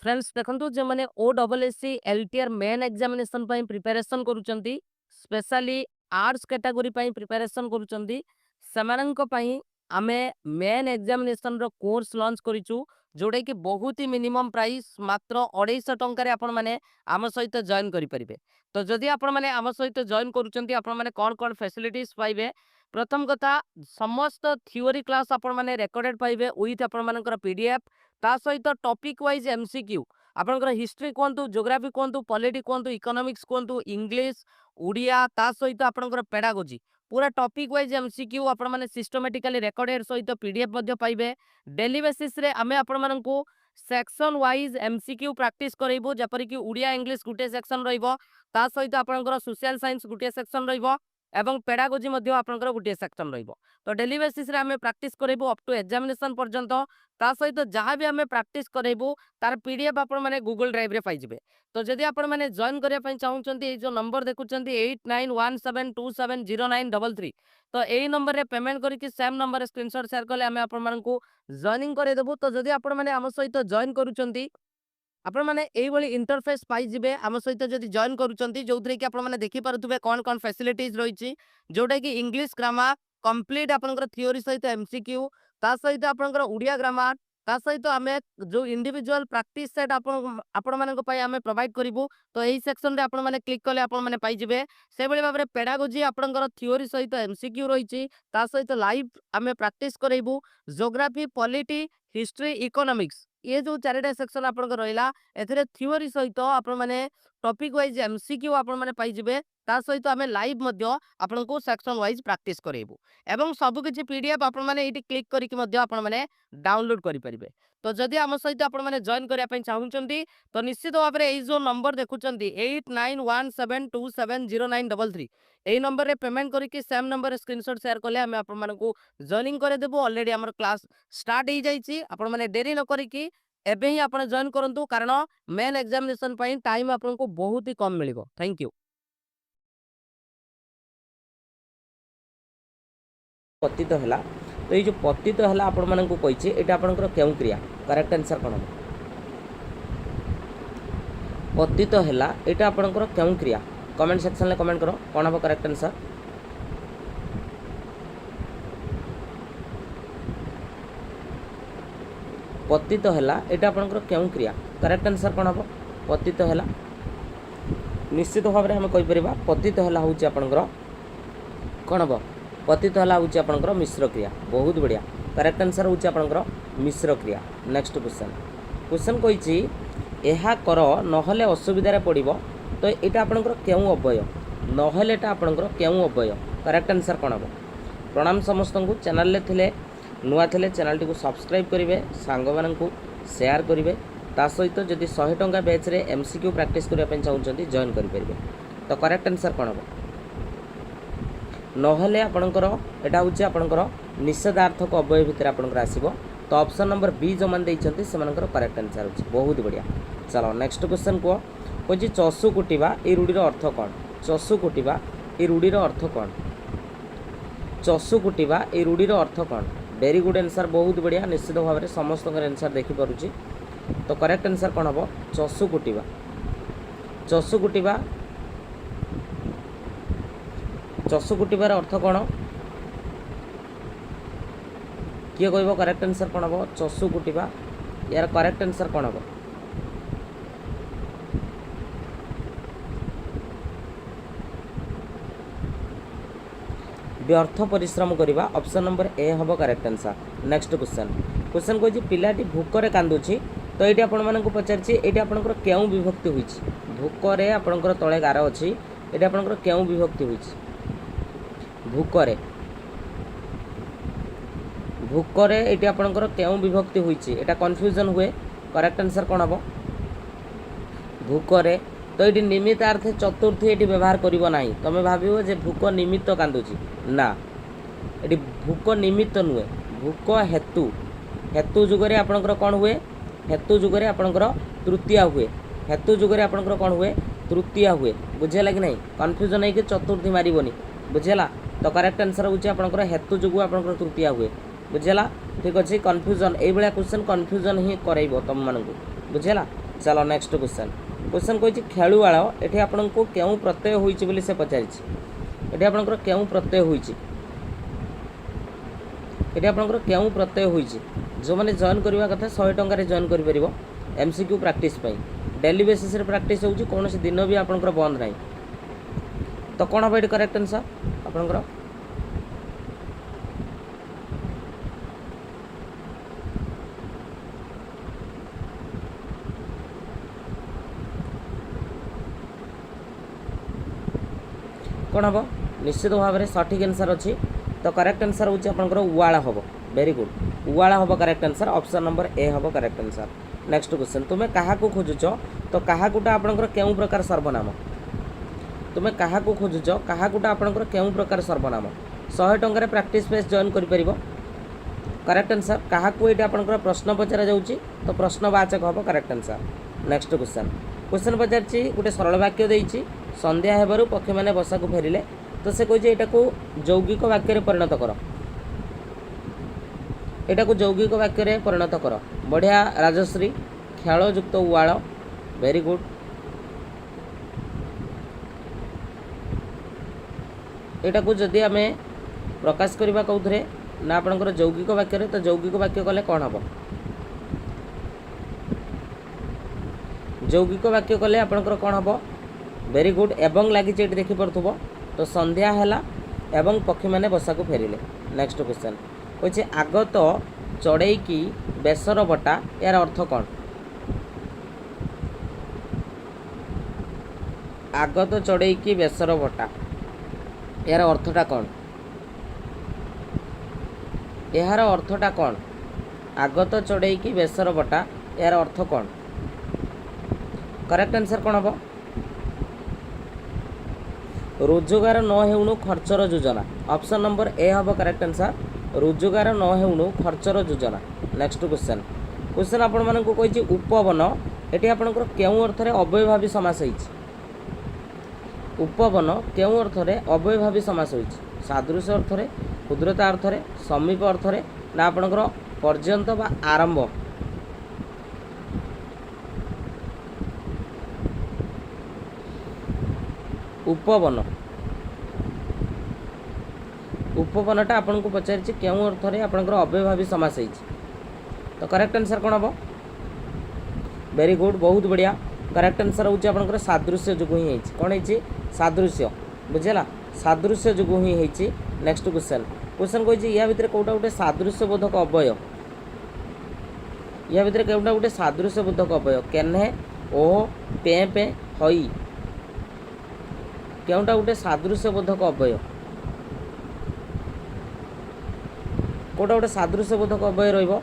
Friends देखंतु जे माने ओडब्ल्यूएससी LTR main examination पई प्रिपरेशन करूचंती स्पेशली आर्ट्स कैटेगरी पई प्रिपरेशन करूचंती समानंक पई आमे मेन एग्जामिनेशन रो कोर्स लॉन्च करिचु जोडे कि बहुत ही मिनिमम प्राइस मात्र 250 टंका रे आपण माने आम सहित जॉइन करि परिबे। तो जदि आपण माने आम सहित जॉइन करूचंती आपण माने कोन कोन फैसिलिटीज पाइबे। प्रथम कथा समस्त थ्योरी क्लास आपण माने रिकॉर्डेड पाइबे विथ आपण मानकर पीडीएफ ता सहित टॉपिक वाइज एमसीक्यू आपनकर हिस्ट्री कहतु ज्योग्राफी कहतु पॉलिटी कहतु इकोनॉमिक्स कहतु इंग्लिश उड़िया ता सहित आपनकर पेडागोजी पूरा टॉपिक वाइज एमसीक्यू आपण माने सिस्टमैटिकली रिकॉर्डेड सहित पीडीएफ मध्ये पाइबे। डेली बेसिस रे आमे आपण मानकू सेक्शन वाइज एमसीक्यू प्रैक्टिस करइबो जेपरि कि उड़िया इंग्लिश गुटे सेक्शन रहिबो ता सहित आपनकर सोशल साइंस गुटे सेक्शन रहिबो एवं पेडागोजी मध्ये आपनकर गुटे सेक्शन रहिबो। तो डेली बेसिस रे आमे प्रैक्टिस करइबो अप टू एग्जामिनेशन पर्यंत ता सहित जहाँ भी आम प्रैक्टिस करेबू तार पीडीएफ आपण माने गूगल ड्राइव रे पाइबे। तो जदि आपण माने जॉइन करिया पई चाहउचंती ए जो नंबर देखुचंती 8917270933 तो एई नंबर रे पेमेंट करिकि सेम नंबर रे स्क्रीनशॉट शेयर करले आमे आपण मानकू जॉइनिंग करे देबू। तो जदि आपण माने आम सहित जॉइन करूचंती आपण माने एई भली इंटरफेस पाई जिवे आम सहित जदि जॉइन करूचंती जोथरे कि आपण माने देखि पारुथबे कोन कोन फैसिलिटीज रहिछि जोटा कि इंग्लिश ग्रामर कंप्लीट आपनकर थ्योरी सहित एमसीक्यू ता सहित आपनकर उड़िया ग्रामर ता सहित आमे जो इंडिविजुअल प्रैक्टिस सेट आपण मानक पई आमे प्रोवाइड करिवु। तो एही सेक्शन रे आपण माने क्लिक कले आपण माने पाई जिवे से बळे भाबरे पेडागोजी आपनकर थ्योरी सहित एमसीक्यू रहिछि ता सहित लाइव आमे प्रैक्टिस करइबु। ज्योग्राफी पॉलिटी हिस्ट्री इकोनॉमिक्स ये जो चारिटा सेक्शन आपनकर रहिला एथरे थ्योरी सहित आपण माने टॉपिक वाइज एमसीक्यू आपण माने पाई जिवे ता सहित आमे लाइव मध्य आपनको सेक्शन वाइज प्रैक्टिस करइबु एवं सब किछि पीडीएफ आपण माने एटी क्लिक करिकि मध्य आपण माने डाउनलोड करि परिबे। तो जदि आम सहित आपण माने जॉइन करिया पई चाहुचंती तो निश्चित भाबरे एई जो नंबर देखुचंती 8917270933 एई नंबर रे पेमेंट करिकि सेम नंबर रे स्क्रीनशॉट शेयर करले हमें आपण मानकू जॉइनिंग करे देबो। ऑलरेडी हमर क्लास स्टार्ट हो जाइछि आपण माने देरी न करिकि एबे ही आपण जॉइन करंतु कारण मेन एग्जामिनेशन पई टाइम आपनको बहुत ही कम मिलिबो। Thank you. पतित है तो ये जो पतित है आपण मानक कही ये आपंकर क्यों क्रिया करेक्ट आंसर कौन हम पतित है ये आपंकर क्यों क्रिया कमेंट सेक्शन में कमेंट करो कौन हम करेक्ट आंसर। पतित है ये आपंकर क्यों क्रिया करेक्ट आंसर कौन हम पतित है निश्चित भाव में आम कहीपर पतित है हूँ आपंकर कौन हम पतित है हूँ आपंकर मिश्र क्रिया बहुत बढ़िया करेक्ट आंसर हूँ आपंकर मिश्र क्रिया। नेक्स्ट क्वेश्चन क्वेश्चन कही यह कर नहले असुविधार पड़ो तो यहाँ आपंकर क्यों अव्यय नहले आपंकर क्यों अव्यय करेक्ट आंसर कौन हम। प्रणाम समस्त को चैनल थे नुआ थे चैनल टी सब्सक्राइब करेंगे सांग मान शेयर करेंगे ता सहित जदि 100 टंका बैच रे एमसीक्यू प्रैक्टिस करने चाहते जॉइन करेंगे। तो करेक्ट आंसर कौन हम नहले आपणकर एटा हूँ आपणकर निषेधार्थक अव्यय भितर आपणकर आसीबो। तो ऑप्शन नंबर बी जो मैंने देइछंती सेमानकर करेक्ट आंसर होछि बहुत बढ़िया। चलो नेक्स्ट क्वेश्चन को कहि चषु कुटिबा ए रूढ़ीर अर्थ कौन चषु कुटिबा ए रूढ़ीर अर्थ कौन चषु कुटिबा ए रूढ़ीर अर्थ कौन वेरी गुड आंसर बहुत बढ़िया निश्चित भाव में समस्त आंसर देखि पारुछि। तो करेक्ट आंसर कौन हम चषु कुटिबा चषु कुटिबा चषु कुटिबार अर्थ कौन किए कहब करेक्ट आंसर कौन हम चषु कुटिबा यार करेक्ट आंसर कौन हम व्यर्थ परिश्रम करवा ऑप्शन नंबर ए हम correct answer. Next question question कही पिलाटी भूकरे कांदुची तो ये आपण मानक पचार ये आपंकर क्यों विभक्ति हुई भूकरे आपंकर तले गार अच्छी ये आपंकर क्यों विभक्ति हुई भूकरे भूकरे ये आपंकर क्यों विभक्ति हुई यहाँ कन्फ्यूजन हुए करेक्ट आंसर कौन हम भूकरे तो ये निमित्तार्थे चतुर्थी ये व्यवहार करिवो नाही तमे भाबिबो जे भूक निमित्त कांदुची ना ये भूक निमित्त नुहे भूक हेतु हेतु जुगरे आपणकर कौन हुए हेतु जुगरे आपणकर तृतीया हुए हेतु जुगरे आपणकर कौन हुए तृतीया हुए बुझेला कि नहीं कन्फ्यूजन है कि चतुर्थी मारिबोनी बुझेला। तो करेक्ट आंसर होची आपणकर हेतु जुगु आपणकर तृतीया हुए बुझेला ठीक अच्छे कन्फ्यूजन ये भाया क्वेश्चन कन्फ्यूजन ही करइबो तुम मानकु बुझेला। चलो नेक्स्ट क्वेश्चन क्वेश्चन कही खेलुआल ये आपन को क्यों प्रत्यय होइछि बोली से पचारि ये आपंकर क्यों प्रत्यय होइछि ये आपंकर क्यों प्रत्यय होइछि जो मैंने जॉइन करवा कथा 100 टंका जॉइन कर परिबो एमसीक्यू प्रैक्टिस पई डेली बेसिस रे प्रैक्टिस होउछि कौन दिन भी आपंकर बंद नहीं तो कौन हम ये करेक्ट आंसर आपंकर कौन हम निश्चित भाव में सठिक आंसर अच्छी तो करेक्ट आंसर होची आपनकर उवाला हम वेरी गुड उवाला हम correct answer option number A हम करेक्ट आंसर नेक्स्ट क्वेश्चन तुम्हें क्या खोजुच तो क्या आपनकर केउं प्रकार सर्वनाम तुम्हें क्या खोजुच क्या आपनकर केउं प्रकार सर्वनाम 100 टंका प्रैक्टिस पेज जॉइन कर परिबो करेक्ट आंसर क्या ये आपनकर प्रश्न पचरा जाउची तो प्रश्नवाचक हम correct answer next question question पचारछि गोटे सरल वाक्य देइछि संध्या हेबारु पक्षी मैंने बसा को फेरिले तो से कहे यहाँ को यौगिक वाक्य परिणत कर यहाँ को यौगिक वाक्य परिणत कर बढ़िया राजश्री खेलयुक्त उवाल वेरी गुड यहाँ को जदि आम प्रकाश करवा कौन ना आपंकर यौगिक वाक्य तो यौगिक वाक्य कले कौन हम यौगिक वाक्य कले आपंकर कौन हम वेरी गुड एवं लगी देखी पड़ुव तो संध्या है एवं पक्षी मैंने बसा को फेरिले नेक्स्ट क्वेश्चन कहे आगत चढ़ई की बेसर बटा यार अर्थ कौन आगत चढ़ई की बेसर बटा यार अर्थटा कौन यार अर्थटा कौन आगत चढ़ई की बेसर बटा यार अर्थ कौन करेक्ट आंसर कौन हम रोजगार न हेउणु खर्चर योजना ऑप्शन नंबर ए हम करेक्ट आंसर रोजगार न हेउणु खर्चर योजना नेक्स्ट क्वेश्चन क्वेश्चन आपण मानक कहि उपवन एटी आपनकर केउ अर्थ रे अव्ययभावी समास होइछि उपवन केउ अर्थ रे अव्ययभावी समास होइछि सादृश्य अर्थ रे क्षुद्रता अर्थ रे समीप अर्थ रे ना आपनकर पर्यंत बा आरंभ उपवन उपवनटा आपन को पचारि केउं अर्थ रे आपनकर अव्ययभावी समास होइछि तो करेक्ट आंसर कौन हम वेरी गुड बहुत बढ़िया करेक्ट आंसर होची आपनकर सादृश्य जुगु ही होइछि कोन होइछि सादृश्य बुझेला सादृश्य जुगु ही होइछि नेक्स्ट क्वेश्चन क्वेश्चन कहि या भितर कोटा गोटे सादृश्य बोधक अव्यय या भितर कोटा गोटे सादृश्य बोधक अव्यय केन्हे ओ पे पे हई केउटा गोटे सादृश्य बोधक अव्यय कोटा गोटे सादृश्य बोधक अव्यय रहिबो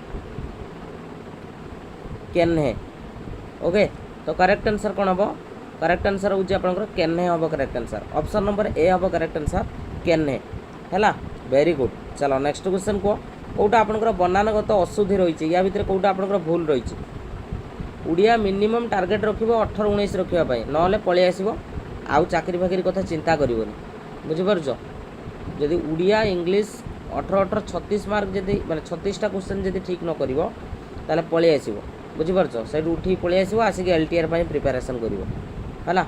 केन्हे ओके तो करेक्ट आंसर कौन हम करेक्ट आंसर होची आपनकर केन्हे हम correct answer option number A हम करेक्ट आंसर केन्हे हैला वेरी गुड चलो नेक्स्ट क्वेश्चन को कोटा आपनकर बनानगत अशुद्धि रही या भितर कोटा आपनकर भूल रही उड़िया मिनिमम टार्गेट रखिबो 18 19 रखिबा पई नहले पळि आसीबो आउ चाकरी फाकरी कथा चिंता करिवोनी बुझिपारछ जदि उड़िया इंग्लिश 18 18 36 मार्क जदि माने 36टा क्वेश्चन जदि ठीक न करिवो ताले पळि आसीबो बुझिपारछ सेठू उठी पळि आसीबो आसिक एलटीआर पई प्रिपरेशन करिवो हला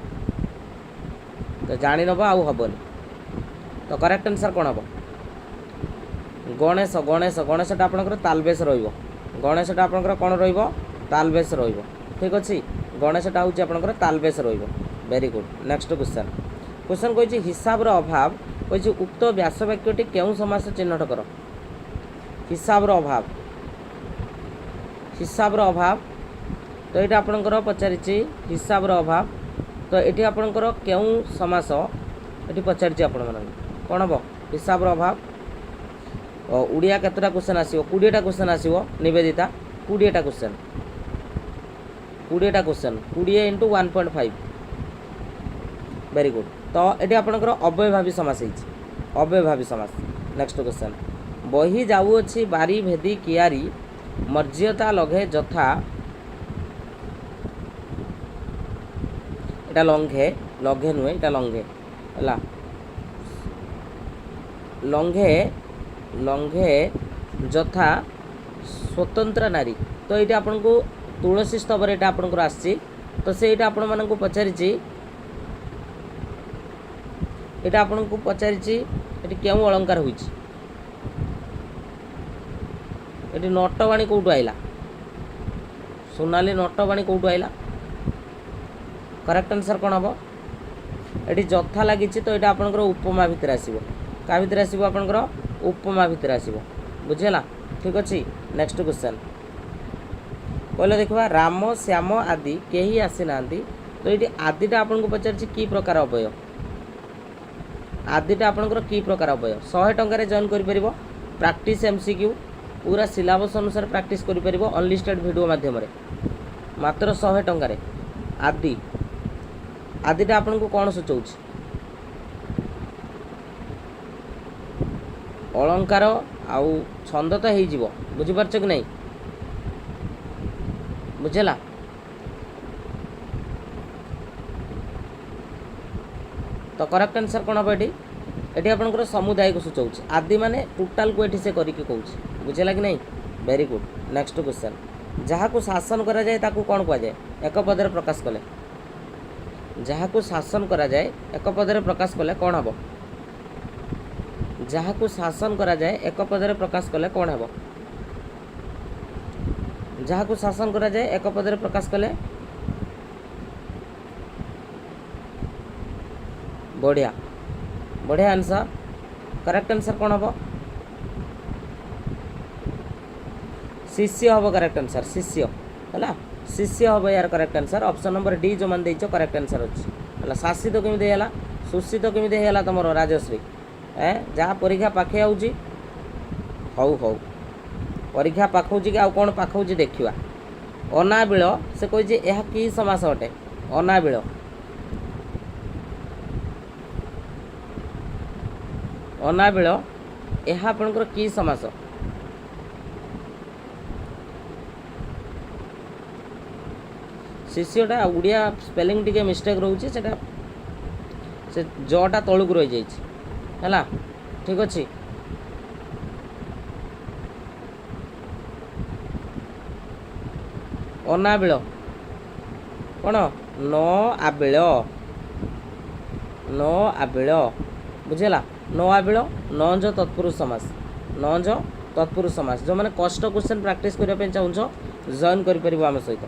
तो जानि नबो आउ हबोनी तो करेक्ट आंसर कोन हबो गणेश गणेश गणेशटा आपनकर तालबेस रहिबो गणेशटा आपनकर कोन रहिबो तालबेस रहिबो ठीक अछि गणेशटा होची आपनकर तालबेस रहिबो very good next question question कहि हिसाब रो अभाव कहि उक्त व्यास वाक्यटी केउ समास चिन्हट कर हिसाब रो अभाव तो ये आपनकर पचारि हिसाब रो अभाव तो ये आपनकर केउ समास ये पचारि आपण मन कोन हम हिसाब रो अभाव उड़िया केतटा क्वेश्चन आसीबो 20टा क्वेश्चन आसीबो निवेदिता 20टा क्वेश्चन 20टा क्वेश्चन 20 इंटू 1.5 वेरी गुड तो ये आपनकर अव्ययभावी समास होइछि अव्ययभावी समास नेक्स्ट क्वेश्चन बही जाउछि बारी भेदी कियारी मर्यादा लघे जथा एटा लंघे लघे नुहे एटा लंघे हला लंघे लंघे जथा स्वतंत्र नारी तो ये आपन को तुलसी स्तंभ एटा आपनकर आछि तो सेटा आपण मानक पचारिछि एटा आपनको पचारिछि एटी केउ अलंकार होइछि एटी नटवाणी कोठु आइला सोनाली नटवाणी कोठु आइला करेक्ट आंसर कोन हबो एटी जथा लागिछि तो एटा आपनकर उपमा भितर आसीबो का भितर आसीबो आपनकर उपमा भितर आसीबो बुझिला ठीक अछि नेक्स्ट क्वेश्चन पहले देखबा राम श्याम आदि केही आसी नांती तो ये आदिटा आपन पचार की प्रकार अवय आदिटा आपनकर की प्रकार अवय 100 टंका रे जॉइन करि परिबो प्रैक्टिस एमसीक्यू पूरा सिलेबस अनुसार प्रैक्टिस करि परिबो अनलिस्टेड वीडियो माध्यम रे मात्र 100 टंका रे आदि आदिटा आपन को कोन सूचौछि अलंकार आउ छंद तो हेइ जिवो बुझि परछ कि नहीं बुझेला तो करेक्ट आंसर कौन हम ये ये आपंकर समुदाय को सूचाऊँ आदि माने टोटाल को ये से करके कहूँ बुझेला कि नहीं वेरी गुड नेक्स्ट क्वेश्चन जहाँ को शासन करा जाए ताकू कौन कह जाए एक पदर प्रकाश कले जहाँ को शासन करा जाए एक पदर प्रकाश कले कौन हम जहाँ को शासन करा जाए एक पदर प्रकाश कले कौन हम जहाँ को शासन करा जाए एक पदर प्रकाश कले बढ़िया बढ़िया आंसर करेक्ट आंसर कौन हम शिष्य हम करेक्ट आंसर शिष्य है शिष्य हम यार correct answer option number D जो मान देइछ करेक्ट आंसर अच्छी है शासित केमी है सुशित केमी है तुम राजश्री जहाँ परीक्षा पाखे आउची हौ हौ परीक्षा पाखौची कि आउ कौन पाखौची देखिवा अनाबिल से कही यह कि समास अटे अनाबिल अनाबिल यह आपनकर कि समास शिष्यटा उड़िया स्पेलिंग टिके मिस्टेक रोचे से जटा तलुक रही जाइए ठीक अच्छे अनाबिल कौन न आबिल न आबिल बुझेला न आबिल न जो तत्पुरुष समास न जो तत्पुरुष समास जो मैंने कष्ट क्वेश्चन प्रैक्टिस करने चाहूँ जॉइन कर आम सहित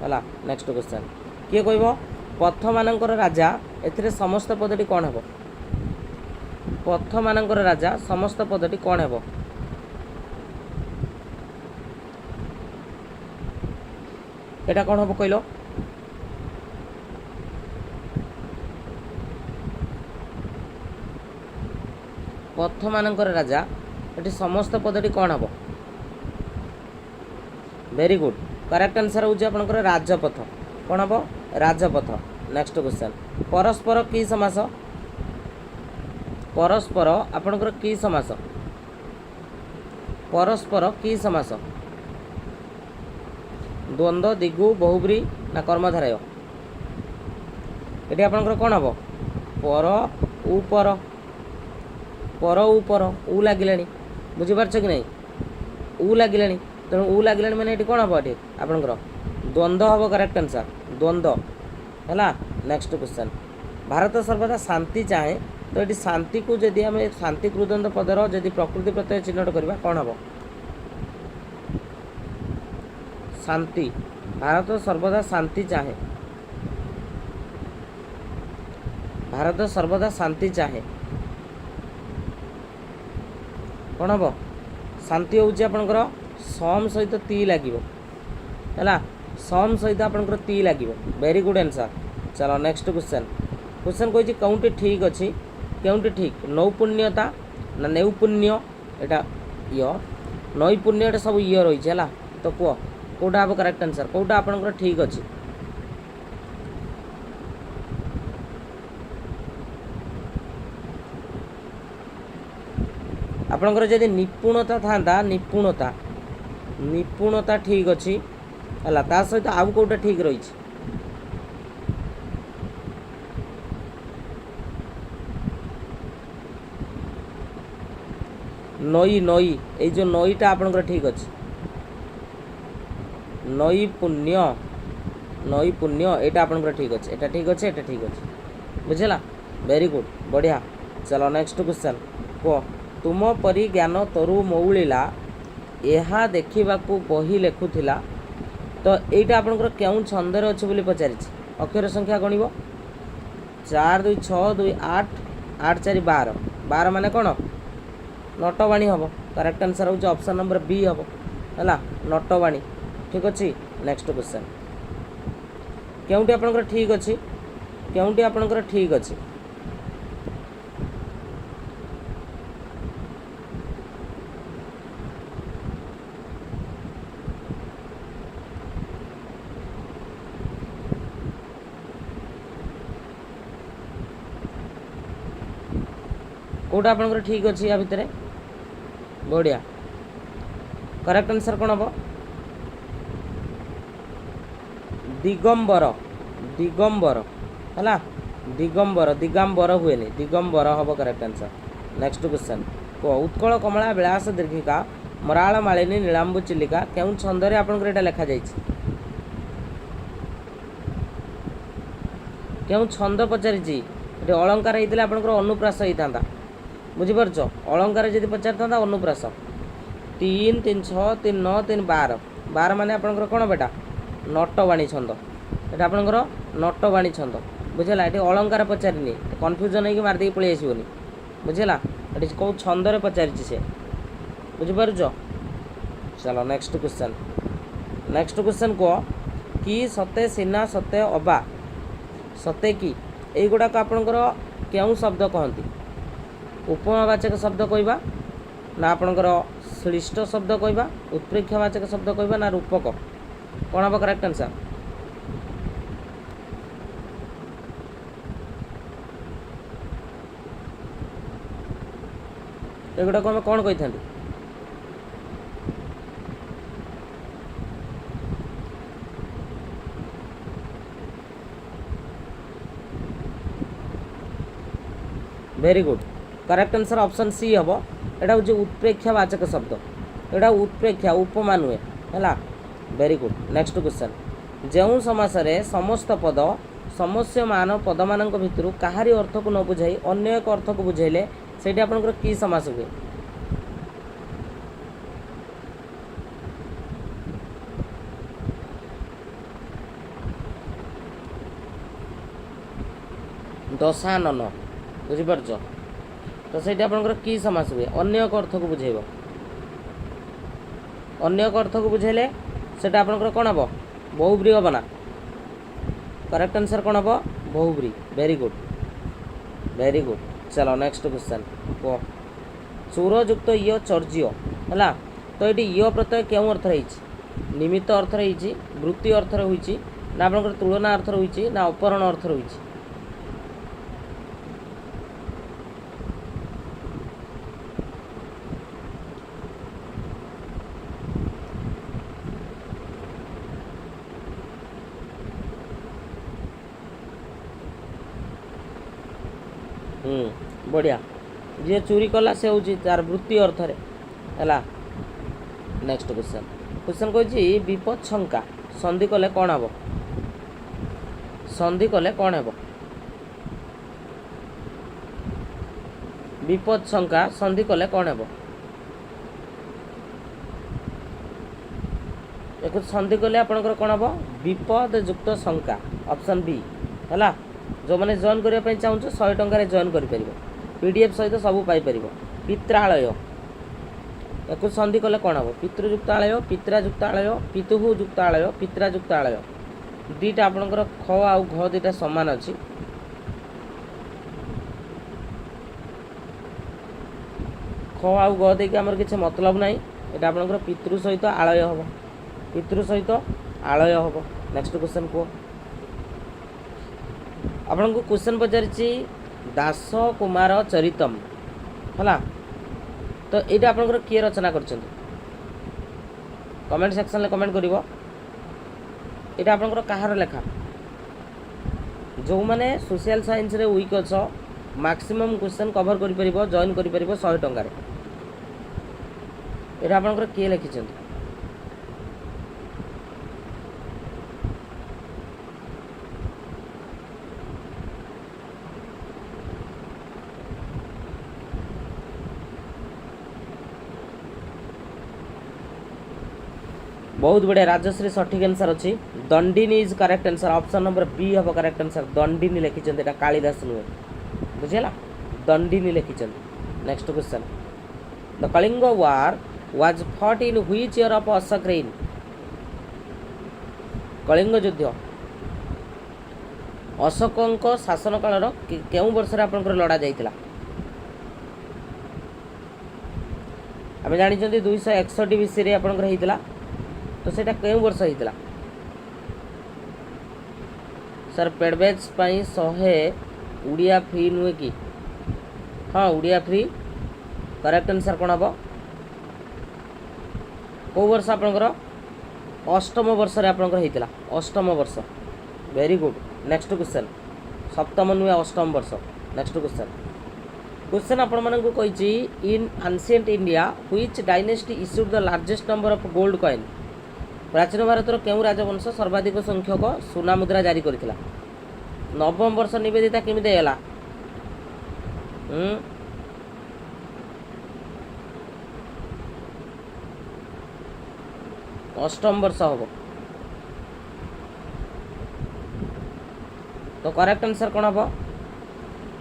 है नेक्स्ट क्वेश्चन किए कह पथ मानकर राजा ए समस्त पदटी कौन हे पथ मानकर राजा समस्त पदटी कौन हे एटा कौन हम कहल पथ मानकर राजा ये समस्त पदटी कौन हम वेरी गुड करेक्ट आंसर होउछि आपनकर राजपथ कौन हम राजपथ नेक्स्ट क्वेश्चन परस्पर की समास परस्पर आपनकर की समास परस्पर की समास द्वंद्व दिगु बहुब्री ना कर्मधारय ये आपनकर कौन हम पर ऊपर ऊ लगिलानी बुझीपारछ कि नहीं ऊ लगिलानी तेणु ऊ लगिलानी मैंने ये कौन हम ये आपनकर द्वंद्व हम करेक्ट आंसर द्वंद्व है नेक्स्ट क्वेश्चन भारत सर्वदा शांति चाहे तो ये शांति को जदि आम शांति कृदंत पदर जदि प्रकृति प्रत्यय चिन्हट करवा कौन हम शांति भारत सर्वदा शांति चाहे भारत सर्वदा शांति चाहे कौन हम शांति हूँ आपंकर सम सहित ती लगे है सम सहित आपंकर ती लगे वेरी गुड आंसर चलो नेक्स्ट क्वेश्चन क्वेश्चन कही कौटी ठीक अच्छी कौटी ठीक नौपुण्यता ना नैपुण्य एटा य नैपुण्य सब य रही है तो कह कौटा हम करेक्ट आंसर कौटा आपंकर ठीक अच्छी आपंकर जदि निपुणता था निपुणता निपुणता ठीक अच्छी है ता सहित आउ कौटा ठीक रही नई नई ये जो नईटा आपंकर ठीक अच्छे नैपुण्य नैपुण्य एटा आपनकर ठीक अच्छे, एटा ठीक अच्छे, एटा ठीक अच्छे, बुझेला वेरी गुड बढ़िया। चलो नेक्स्ट क्वेश्चन को तुम परी ज्ञान तरु मौलिला यहा देखा बही लेखुला तो यहीटा आपंकर क्यों छंदर अच्छे बोली पचारि अक्षर संख्या गणव 4 2 6 2 8 8 4 12 12 माने कौन नटवाणी हम करेक्ट आंसर हूँ ऑप्शन नंबर बी हम है नटवाणी ठीक अच्छे। नेक्स्ट क्वेश्चन क्योंटी आपंकर ठीक अच्छे क्योंटी आपंकर ठीक अच्छे कौटा आपंकर ठीक अच्छे या भितर बढ़िया करेक्ट आंसर कौन हम दिगंबर दिगंबर है दिगंबर दिगंबर हुए दिगंबर हम करेक्ट आंसर। नेक्स्ट क्वेश्चन को उत्कल कमला विलास दीर्घिका मराल मालिनी नीलांबु चिलिका क्यों छंदरे आपंकर एटा लिखा जाइछि क्यों छंद पचारि अलंकार होता आपंकर अनुप्रास होता बुझीपार अलंकार जब पचार था अनुप्रास 3 3 6 3 9 3 12 12 माने आपंकर कौन बेटा नटवाणी छंद एटा आपंकर नटवाणी छंद बुझेला ये अलंकार पचारिनी कन्फ्यूजन होगी मारदे पलि आसोनी बुझेला ये कौ छंदरे पचारि से बुझीपार। चलो नेक्स्ट क्वेश्चन को कि सते सीना सते अबा सते कि युड़ाक आपंकर क्यों शब्द कहती उपमावाचक शब्द कहवा ना आपंकर श्लिष्ट शब्द कहवा उत्प्रेक्षावाचक शब्द कहवा ना रूपक कौन हम करेक्ट आंसर एगुड़ा को कौन कही था very good correct answer option C हम एटा हूँ उत्प्रेक्षावाचक शब्द एटा उत्प्रेक्षा उपमा नुहे है वेरी गुड। नेक्स्ट क्वेश्चन जो समास समस्त पद समस्यमान पद मान भितर कहारी अर्थ को न बुझाई अन्य एक अर्थ को बुझेले से आपंकर कि समास हुए दशानन बुझीपार तो सही आपंकर कि समास हुए अन्य एक अर्थ को बुझेब अन्य एक अर्थ को बुझेले से आपंकर कौन हम बहुब्री हम ना करेक्ट आंसर कौन हम बहुब्री वेरी गुड। चलो नेक्स्ट क्वेश्चन को चूरयुक्त य चर्ज्य है तो ये य प्रत्यय क्यों अर्थ रही निमित्त अर्थ रही वृत्ति अर्थ रही ना आपंकर तुलना अर्थ रही ना अपहरण अर्थ रही बढ़िया जी चोरी कला से हूँ तार वृत्ति अर्थ है। नेक्स्ट क्वेश्चन कही विपद शंका संधि कले कौन हम संधि कले कौन हम विपद शंका संधि कले कौन हम एक संधि कले आपंकर कौन हम विपद युक्त शंका ऑप्शन बी है जो मैंने जॉइन करने चाहूँ 100 टकर जॉइन कर पीडीएफ सहित सब पाइपर पित्रालय एक संधि कले कौन हम पितृयुक्तालय पित्रायुक्तालय पितुयुक्तालय पित्रायुक्तालय दीटा आपंकर ख आउ घ दीटा सामान अच्छी ख आउ ग देकी आमर किसी मतलब ना ये आपंकर पितृ सहित आलय हम पितृ सहित आलय हम। नेक्स्ट क्वेश्चन को आपन को क्वेश्चन पचारि दास कुमार चरितम है तो ये आपंकर किए रचना कर कमेंट सेक्शन में कमेंट कर ये आपंकर कहार लेखा जो मैंने सोशल साइंस रे वीक अछ मैक्सिमम क्वेश्चन कवर कर जॉइन कर 100 टकर ये आपंकर किए लिखिं बहुत बढ़िया राजश्री सठिक आंसर अच्छी Dandini is correct answer option number B हम करेक्ट आंसर दंडिनी लिखिं कालिदास नुहे बुझेगा दंडिनी लिखिं next question the Kalinga war was fought in which year of Ashok reign Kalinga युद्ध अशोक शासन कालर केउं वर्ष आपंकर लड़ा जाइतिला आम जानते 261 बीसी रे आपंकर होइतिला तो सेटा केउं वर्ष होइतिला सर पेडबैच पई 100 उड़िया फ्री नुहे कि हाँ उड़िया फ्री करेक्ट आंसर कौन हम कौ वर्ष आपंकर अष्टम वर्ष रे आपंकर होइतिला अष्टम वर्ष वेरी गुड नेक्स्ट क्वेश्चन सप्तम नुहे अष्टम वर्ष नेक्स्ट क्वेश्चन आपण मानक कही इन ancient India which dynasty issued the largest number of gold coin प्राचीन भारतर केउं राजवंश सर्वाधिक संख्यक सुना मुद्रा जारी करथिला नवम वर्ष निवेदिता केमिति हैला अष्टम वर्ष हम तो करेक्ट आंसर कौन हम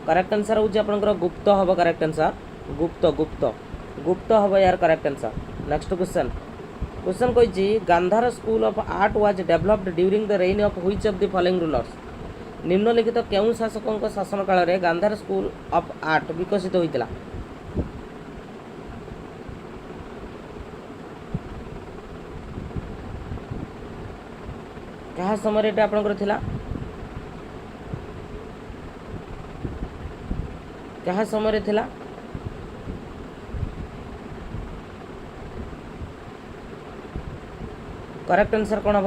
करेक्ट आंसर हूँ आपंकर गुप्त हम करेक्ट आंसर गुप्त गुप्त गुप्त हम यार correct answer next question question कही Gandhara school of art was developed during the reign of which of the following rulers निम्नलिखित केउं शासकों शासन काल में गांधार स्कूल ऑफ आर्ट विकसित होइतिला क्या समय एटा आपनकर थिला क्या समय थिला करेक्ट आंसर कौन हम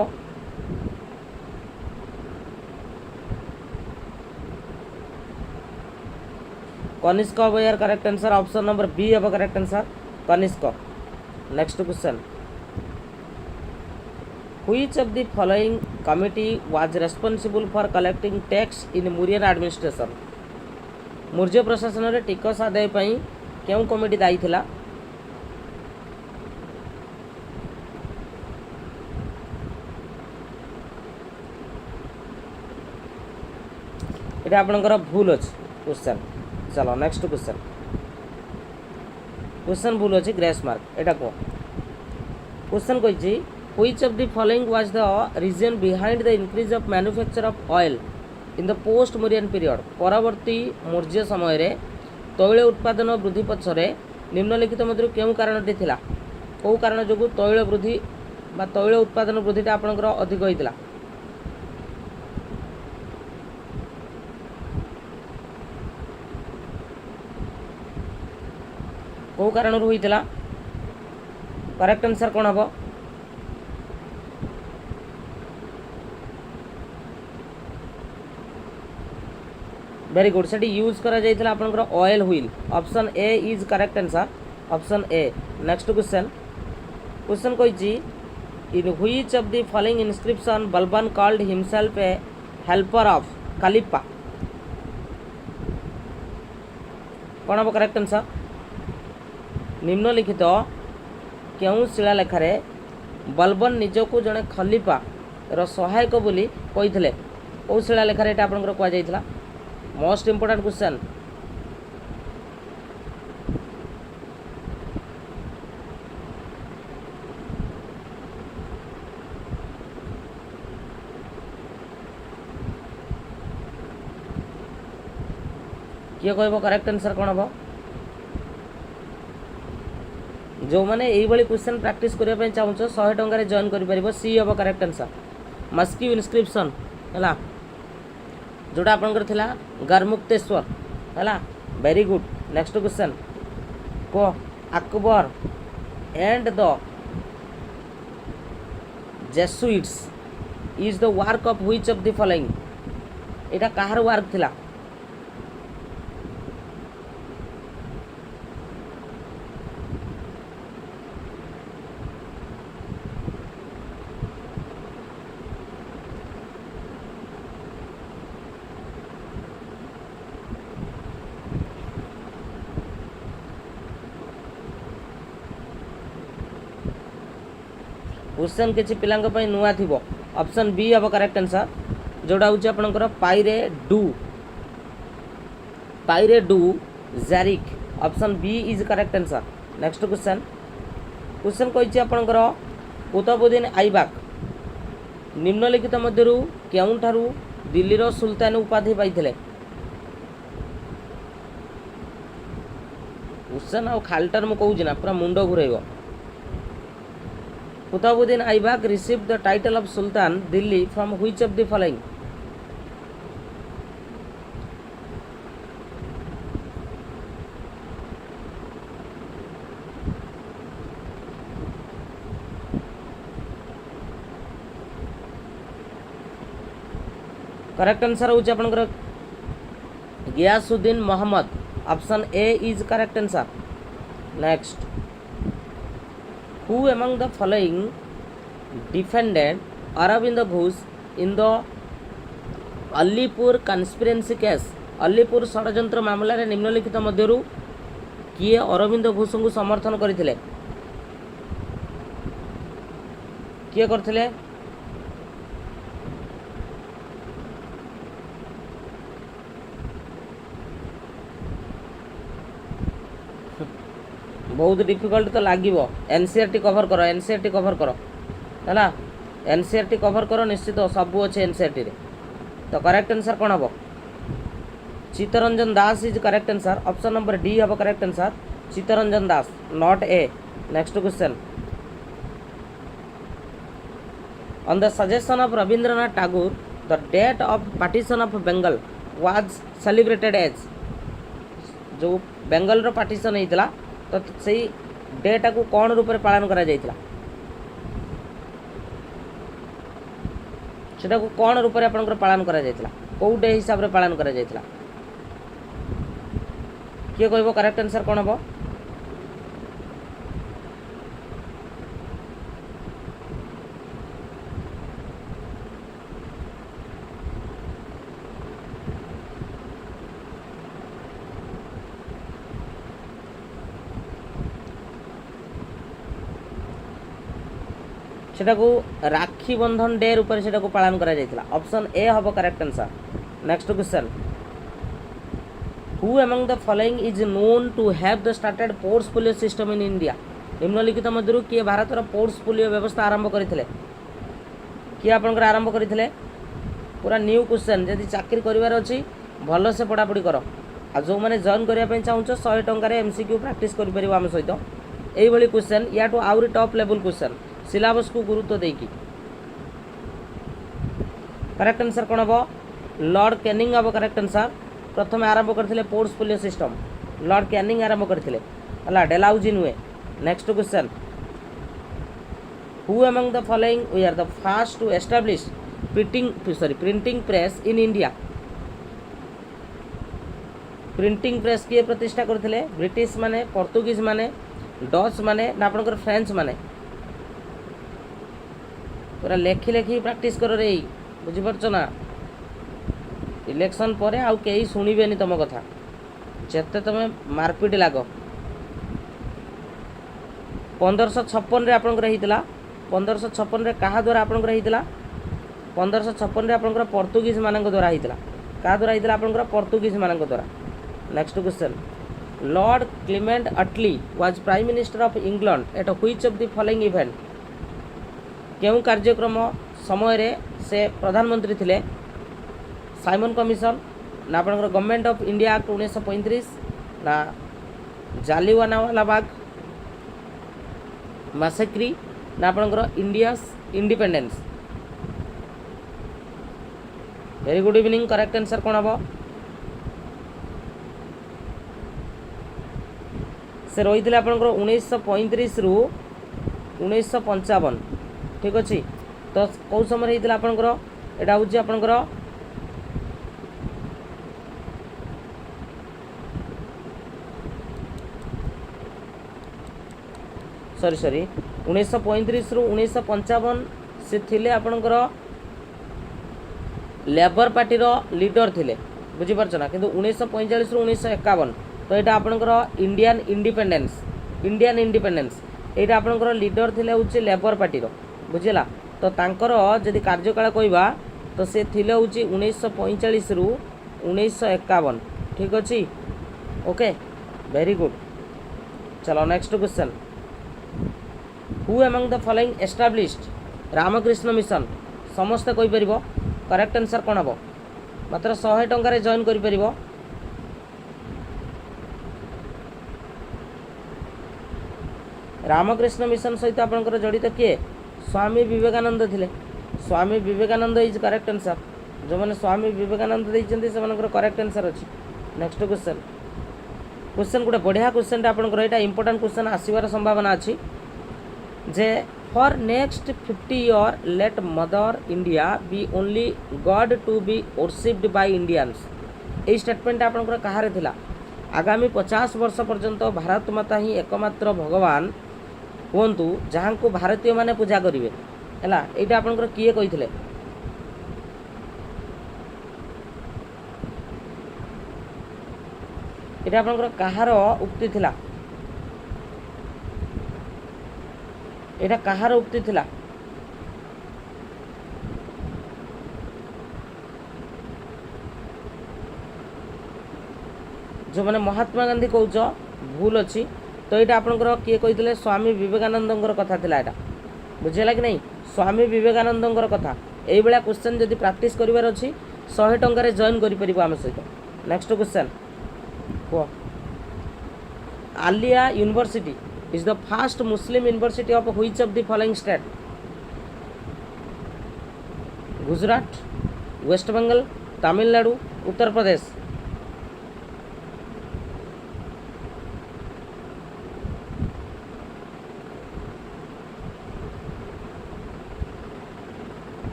कनिष्क हम यार correct answer option number B हम correct answer Kanishka next question which of the following committee was responsible for collecting tax in Mauryan administration Maurya प्रशासन में टिकस आदाय पई केउं कमिटी दायी थिला এটা আপনার ভুল আছে क्वेश्चन चलो नेक्स्ट क्वेश्चन भूल अच्छे ग्रेस मार्क एटा कह क्वेश्चन कही which of the following was the reason behind the increase of manufacture of oil in the post Mauryan period परवर्ती मौर्य समय रे तैल उत्पादन वृद्धि पछरे निम्नलिखित मध्य केउं कारणटी थिला कौ कारण जो तैल वृद्धि बा तैल उत्पादन वृद्धिटा आपनकर अधिक होइतिला कौ कारण होइतिला करेक्ट आंसर कौन हम वेरी गुड से यूज करा जाइतिला आपनकर oil wheel option A is correct answer option A next question कही in which of the following inscription Balban called himself a helper of कालिप्पा कौन हम करेक्ट आंसर निम्नलिखित केउं शिलालेखारे बलबन निजको जड़े खलीफा रो सहायक बोली कही कौ शिलालेखारे एटा आपनकर कह जाइतिला मोस्ट इंपोर्टेंट क्वेश्चन किए कहब करेक्ट आंसर कौन हम जो मैंने यही क्वेश्चन प्रैक्टिस करने चाहूँ 100 टंकार जॉइन कर सी हम करेक्ट आंसर मस्क्यू इनस्क्रिप्शन है जोटा आपंकर थिला गरमुक्तेश्वर है वेरी गुड नेक्स्ट क्वेश्चन को Akbar and the Jesuits is the work of which of the following Etah Kahar work थिला क्वेश्चन किसी पिलांक पई नुआ थिबो ऑप्शन बी हबो करेक्ट आंसर जोड़ा होची आपनकर पाइरे डू जारिक option B is correct answer next question कहिछि आपनकर कुतुबुद्दीन आइबक निम्नलिखित मध्यरु केउंठारु दिल्लीर सुल्तान उपाधि पाइथिले क्वेश्चन आ खालटार मु कहूछि ना पूरा मुंड घुरेइबो Qutubuddin Aibak received the title of sultan Delhi from which of the following correct answer होची आपनकर Ghiyasuddin Mohammad option A is correct answer next who among the following defended Aurobindo Ghosh in the Alipur conspiracy case Alipur षड्यंत्र मामला रे निम्नलिखित मध्यरु किए अरविंद घोष को समर्थन करथिले किए करथिले बहुत डिफिकल्ट तो लागिबो एनसीईआरटी कवर करो है एनसीईआरटी कवर करो निश्चित सब अच्छे एनसीईआरटी रे तो करेक्ट आंसर कौन हम Chittaranjan Das is correct answer option number D हम correct answer Chittaranjan Das not a next question on the suggestion of Rabindranath Tagore the date of partition of Bengal was celebrated as जो बेंगल रो पार्टीशन होइतला तो से डेटा को कौन रूप में पालन करा जाइतला सेटा को कौन रूप में आपनकर पालन करा जाइतला को डे हिसाब रे पालन करा जाइतला किए कहबो करेक्ट आंसर कौन हबो सेटा को राखी बंधन डे रूप से पालन करा जाइतला ऑप्शन ए हबो correct answer next question who among the following is known to have the started portfolio system in India निम्नलिखित मध्यरु किए भारत रो पोर्ट्स पोलियो व्यवस्था आरंभ करथिले किए आपनकर आरंभ करथिले पूरा न्यू क्वेश्चन जदि चाकरी करिवार अछि भलो से पढ़ा पढ़ी करो आ जो माने जॉइन करिया पय चाहूछ 100 टंका रे एमसीक्यू प्रैक्टिस करि परिबो हम सहित एई भली क्वेश्चन या टू आउरी टॉप लेवल क्वेश्चन सिलेबस को गुरुत्व देकी करेक्ट आंसर कौन हम लॉर्ड कैनिंग हम करेक्ट आंसर प्रथम आरंभ करथिले ports polio system Lord Canning आरंभ करथिले हला डेलाउजी नुए next question who among the following we are the first to establish printing press in India printing press किए प्रतिष्ठा करथिले ब्रिटिश माने पोर्तुगीज माने डच माने ना आपनकर फ्रेंच माने पूरा लेखि लेखि प्रैक्टिस कर रे बुझिपारछ ना इलेक्शन पर आउ कई शुणिबेनी तुम कथा जेते तुम मारपीट लाग 1556 रे आपनकर हितला 1556 रे कहा द्वारा आपनकर हितला 1556 रे आपनकर पोर्तुगीज मानक द्वारा हितला कहा द्वारा हितला आपनकर पोर्तुगीज मानक द्वारा next question Lord Clement Attlee was prime minister of England at which of the following event केउ कार्यक्रम समय रे से प्रधानमंत्री थिले साइमन कमिशन ना आपनकर गवर्नमेंट ऑफ इंडिया एक्ट 1935 ना जालियानवाला बाग मैसेक्री ना आपनकर India independence very good evening correct answer कौन हम से रही थे आपनकर 1935 रु 1955 ठीक अच्छे तो कौ समय होता आपनकर एटा हूँ आपनकर सॉरी 1935 रु 1955 से थिले आपनकर लेबर पार्टी रो लीडर थिले बुझीपारछ ना किंतु 1945 रु 1951 तो यहाँ आपनकर इंडियन इंडिपेंडेंस यहाँ आपनकर लीडर थिले हूँ लेबर पार्टी रो बुझिला तो तांकर जदि कार्यकाल कहवा तो से थिले होची 1945 रु 1951 ठीक अच्छी ओके वेरी गुड चलो next question who among the following established Ramakrishna Mission समस्ते कहि परिबो करेक्ट आंसर कोन हबो मात्र 100 टंका जॉइन करि परिबो रामकृष्ण मिशन सहित आपंकर जड़ित किए स्वामी विवेकानंद थिले Swami Vivekananda is correct answer जो मैंने स्वामी विवेकानंद देइछन्ति से करेक्ट आंसर अच्छी नेक्स्ट क्वेश्चन क्वेश्चन गोटे बढ़िया क्वेश्चन आपंकर यहाँ इंपोर्टाट क्वेश्चन आसबार संभावना अच्छी जे for next 50 year let Mother India be only god to be worshipped by Indians ये स्टेटमेंट आपंकर कहारे थिला आगामी 50 वर्ष पर्यंत भारत माता ही एकमात्र भगवान हुंतु जहाँ को भारतीय माने पूजा करेंगे है यहाँ आपंकर किए कही এটা আপনার কাহার উক্তি লা এটা কাহার উক্তি লা जो मैंने महात्मा गांधी कौच भूल अच्छी तो ये आपंकर किए कही स्वामी विवेकानंद कथा था यहाँ बुझेगा कि नहीं स्वामी विवेकानंद कथा यही क्वेश्चन जब प्रैक्टिस करार अच्छी 100 टंका जॉइन कर आम सहित next question Aliah university is the first Muslim university of which of the following state Gujarat West Bengal Tamil Nadu Uttar Pradesh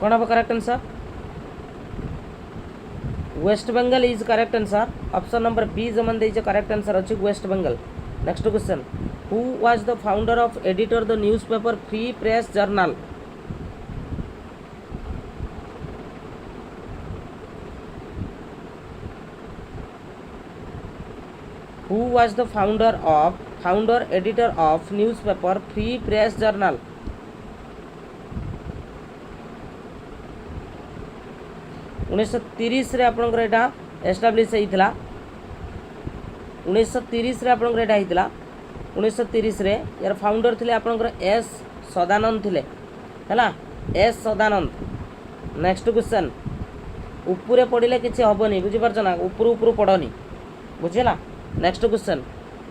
कौन हम correct answer West Bengal is correct answer option number B जो मन देइछ करेक्ट आंसर अछि West Bengal next question who was the founder of editor the newspaper free press journal who was the founder editor of newspaper free press journal 1930 रे आपनकर एटा establish होइतला 1930 रे आपनकर एटा होइतला 1930 रे यार फाउंडर थिले आपनकर एस सदानंद थिले हैला एस सदानंद नेक्स्ट क्वेश्चन ऊपर पड़िले किछि हबनी बुझि परछ ना ऊपर पड़नी बुझिला next question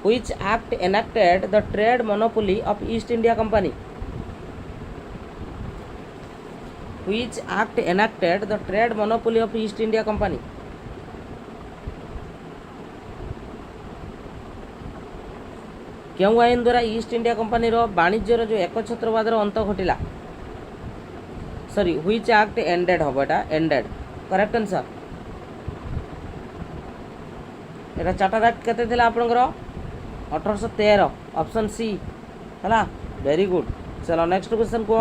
which act enacted the trade monopoly of East India company Which act enacted the trade monopoly of East India Company? क्यों आईन द्वारा ईस्ट इंडिया कंपनी रो वाणिज्यर जो एकछत्रवाद अंत घटिला सॉरी व्हिच एक्ट एंडेड हम एटा एंडेड करेक्ट आंसर एटा charter act केते थिला आपनकर 1813 option C हला वेरी गुड चलो नेक्स्ट क्वेश्चन को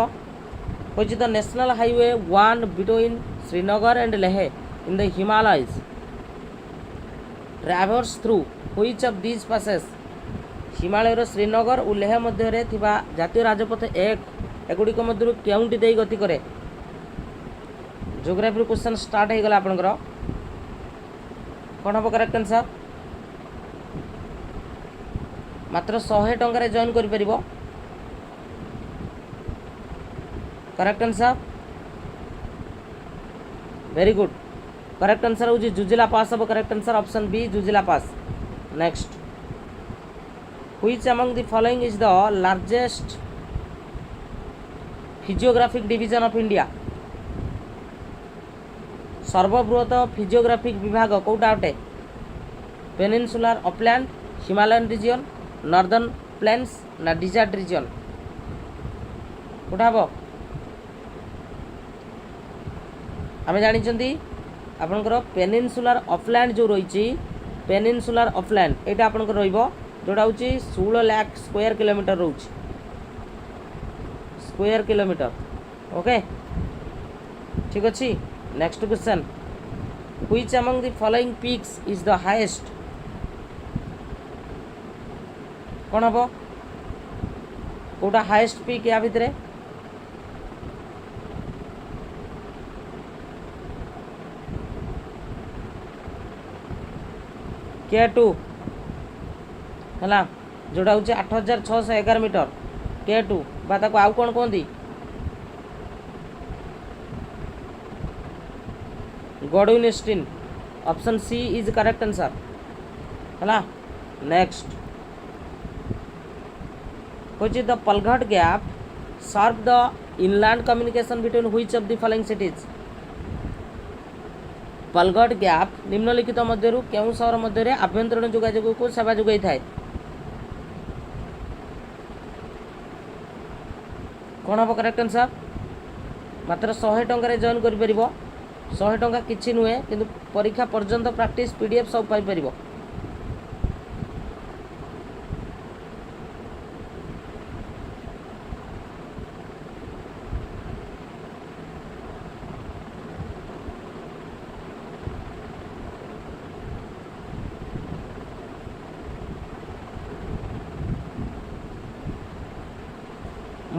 which is the national highway one between Srinagar and Leh in the Himalayas traverse through which of these passes हिमालयर श्रीनगर और लेह मध्य रे थिबा जातीय राजपथ एक एगुड़िक मध्य केउंटी देई गति करे ज्योग्राफी क्वेश्चन स्टार्ट हो गला आपनकर कोन हम करेक्ट आंसर मात्र 100 टंका रे जॉइन करि परिबो correct answer very good correct answer होची जुजिला पास अब correct answer option B Zojila pass next which among the following is the largest physiographic division of India सर्वबृहत फिजियोग्राफिक विभाग कोटा अटे peninsular upland Himalayan region northern plains ना desert region कोटा हम आम जानी आपंकर पेनिनसुलर अपलैंड जो रही पेनिनसुलर अपलैंड यहाँ आपंकर रोटा हूँ 16 लाख स्क्वायर किलोमीटर रोच स्क्वायर किलोमीटर ओके ठीक अच्छे next question which among the following peaks is the highest कौन हम कोटा हाईएस्ट पीक या भितर K2 है जोटा हूँ 8611 मीटर K2 बा आउ कौन कहती Godwin Austen option C is correct answer है next which is the Palghat gap serve the inland communication between which of the following cities Palghat gap निम्नलिखित मध्यरु केउं सहर मध्यरे आभ्यंतरीण जोगाजोग को सेवा जोगाई थाए कौन हम करेक्ट आंसर मात्र 100 टंका जॉइन कर 100 टंका किछि नुहे किंतु परीक्षा पर्यंत प्रैक्टिस पीडीएफ सब पाई परिबो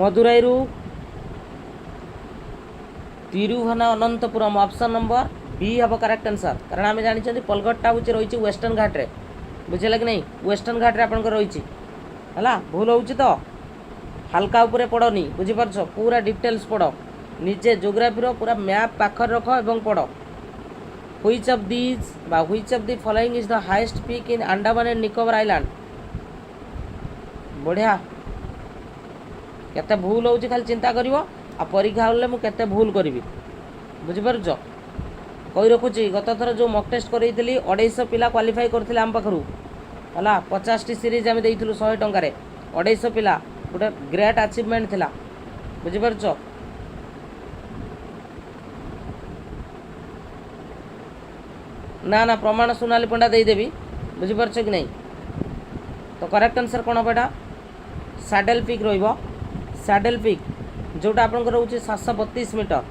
Madurai Thiruvananthapuram option number B हम करेक्ट आंसर कारण आम जानी पलघटा हूँ रही वेस्टर्न घाट्रे बुझे कि नहीं वेस्टर्न घाट्रे आप रही है भूल हो तो हाल्का उपरे पड़नी बुझीपार पूरा डिटेल्स पढ़ निजे जोग्राफी पूरा मैप पाखर रख और पढ़ व्हिच ऑफ दीज बा which of the following is the highest peak in Andaman and Nicobar island बढ़िया केते भूल हो खाली चिंता करिवो आ परीक्षा होले मु केते भूल करी बुझीपार कही रखुची गत थर जो मक टेस्ट करी 250 पिला क्वालिफाई करथिले आम पाखरु हला 50 टी सीरीज आम देइथिलु 100 टंका रे 250 पिला गोटे ग्रेट अचीवमेंट थिला बुझीपार ना ना प्रमाण सोनाली पंडा देदेवी बुझीपार कि नहीं तो करेक्ट आंसर कौन हम एटा सैडल पिक रहिबो सैडल पिक जोटा आप रोचे 732 मीटर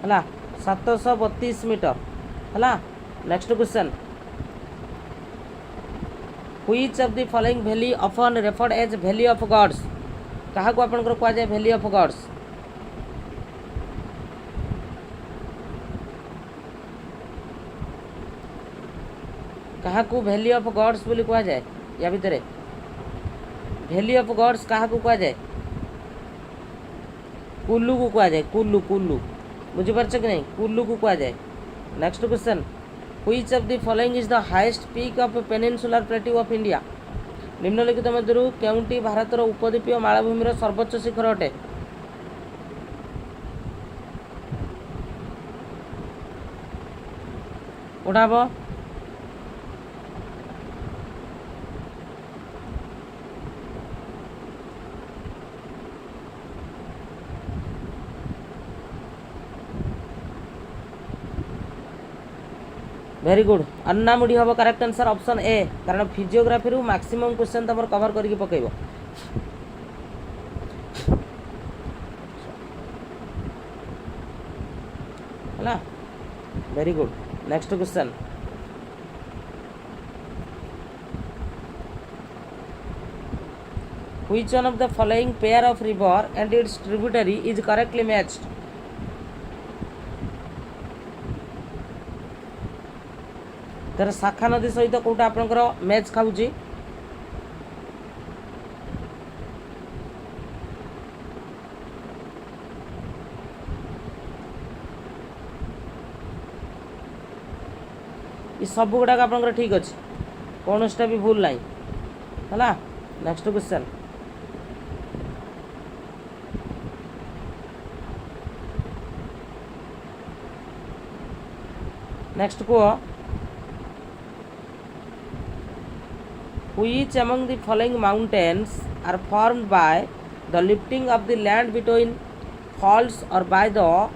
है 732 मीटर है next question which of the following valley often referred as valley of gods क्या को आपन कह जाए वैली ऑफ गॉड्स क्या को वैली ऑफ गॉड्स बोली कह जाए या भितर वैली ऑफ गॉड्स क्या को कह जाए कुल्लू को कह जाए कुल्लू कुल्लू बुझीपार कि नहीं कुल्लू को कह जाए next question which of the following is the highest peak of peninsular plateau of India निम्नलिखित मध्यरु केउंटी भारतर उपद्वीपीय मालभूमिर सर्वोच्च शिखर अटे कोठा हम वेरी गुड अन्नामुड़ी हम करेक्ट आंसर ऑप्शन ए कारण फिजियोग्राफी रु मैक्सिमम क्वेश्चन तुम कवर करके पकेब है very good next question which one of the following pair of river and it's tributary is correctly matched तर शाखा नदी सहित कौटा आपंकर मैच खाऊँगी ये सब गुड़ाक आप ठीक अच्छे कौन सा भी भूल ना है नेक्स्ट क्वेश्चन नेक्स्ट कह Which among the following mountains are formed by the lifting of the land between faults or by the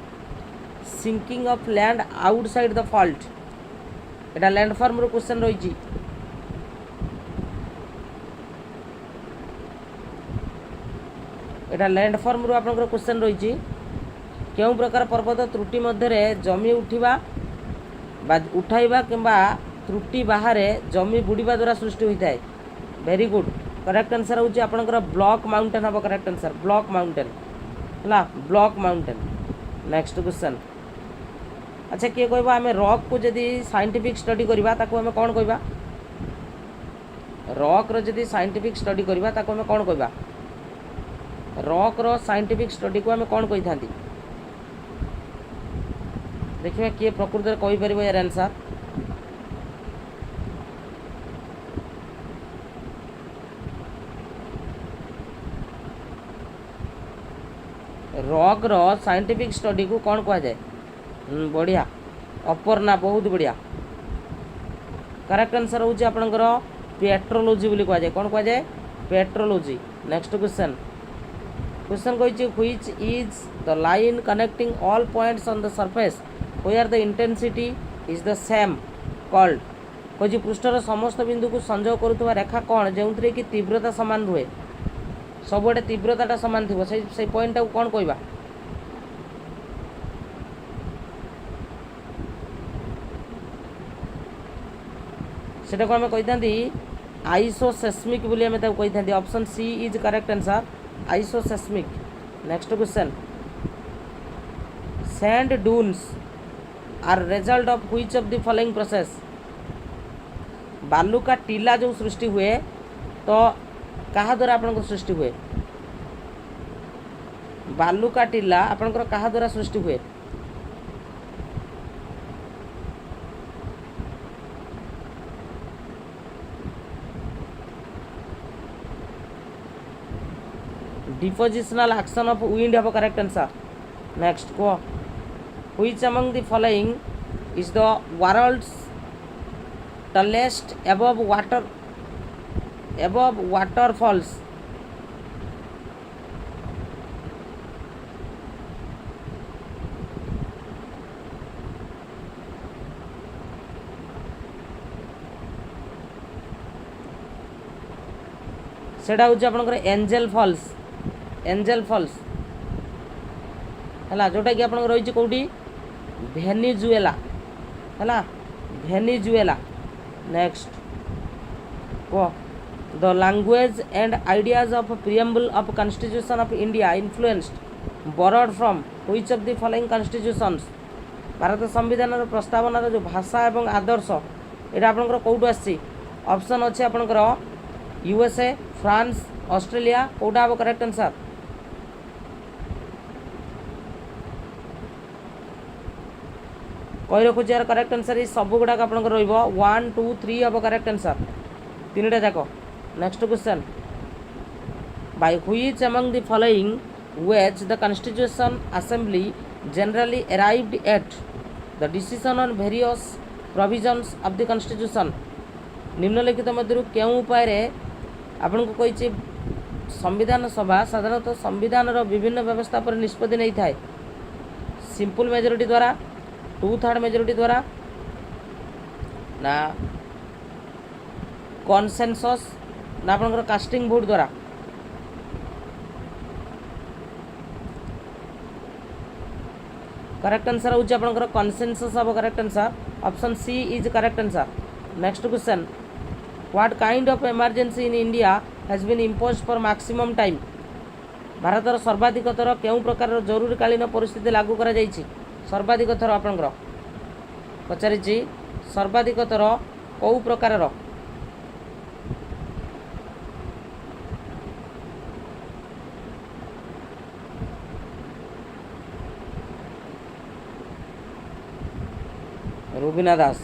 sinking of land outside the fault? Etah landform row question रही एटा landform रो आपनकर question रही केउ प्रकार पर्वत त्रुटि मध्य जमी उठा उठाइबा किंबा त्रुटि बाहर जमी बुड़ीबा द्वारा सृष्टि होता है वेरी गुड करेक्ट आंसर हूँ आपंकर ब्लॉक माउंटेन हम करेक्ट आंसर ब्लॉक माउंटेन है ब्लॉक माउंटेन नेक्स्ट क्वेश्चन अच्छा किए कह आम रॉक को जदि साइंटिफिक स्टडी करवा ताको आम कौन कहवा रॉक रो जदि साइंटिफिक स्टडी करबा ताको हमें कोन कहबा रॉक रो साइंटिफिक स्टडी को हमें कोन कहि थांती देखिए किए प्रकृति रे कहि परिबो यार आंसर रॉक रो साइंटिफिक स्टडी को कौन कह जाए बढ़िया अपर्णा बहुत बढ़िया करेक्ट आंसर होची आपनकर पेट्रोलॉजी बोली कह जाए कौन कह जाए पेट्रोलॉजी नेक्स्ट क्वेश्चन क्वेश्चन कहिछि which is the line connecting all points on the surface where the intensity is the same called कहिछि पृष्ठर समस्त बिंदु को संयोग करुवा रेखा कौन जो कि तीव्रता समान रुहे सबुआडे तीव्रता सामान थी से पॉइंट कौन कहबा सेटा को आम कही आइसोसेस्मिक बोली आम कही option C is correct answer isoseismic next question sand dunes are result of which of the following process बालू का टीला जो सृष्टि हुए तो कहा द्वारा आपन सृष्टि हुए बालू का टीला आपन कहा द्वारा सृष्टि हुए depositional action of wind have correct answer next को which among the following is the world's tallest above waterfalls सेटा हूँ आपनकर एंजेल फॉल्स है जोटा कि आपन रही कौटी भेनिजुएला है भेनिजुएला नेक्स्ट को the language and ideas of preamble of constitution of India influenced borrowed from which of the following constitutions Bharat संविधान प्रस्तावनार जो भाषा एवं आदर्श यहाँ आपंकर कौटू आसी ऑप्शन अच्छे आपंकर यूएसए फ्रांस ऑस्ट्रेलिया कौटा हम करेक्ट आंसर कही रखुच यार करेक्ट आंसर ये सब गुड़ाक आप 1 2 3 हम करेक्ट आंसर तीनटा जाक next question by which among the following which the constitution assembly generally arrived at the decision on various provisions of the constitution निम्नलिखित मध्य केउं उपाय आपन को कही संविधान सभा साधारणतः संविधान विभिन्न व्यवस्था पर निष्पत्ति नहीं थाए सिंपल मेजोरिटी द्वारा 2/3 मेजोरिटी द्वारा ना कॉन्सेंसस ना आपनकर कास्टिंग वोट द्वारा करेक्ट आंसर होची आपनकर consensus of correct answer option C is correct answer next question what kind of emergency in India has been imposed for maximum time भारतर सर्वाधिक थर केउं प्रकार जरूरीकालीन परिस्थिति लागू करा जायछि सर्वाधिक थर आपनकर पचारिछि सर्वाधिक थर कौ प्रकार रुबीना दास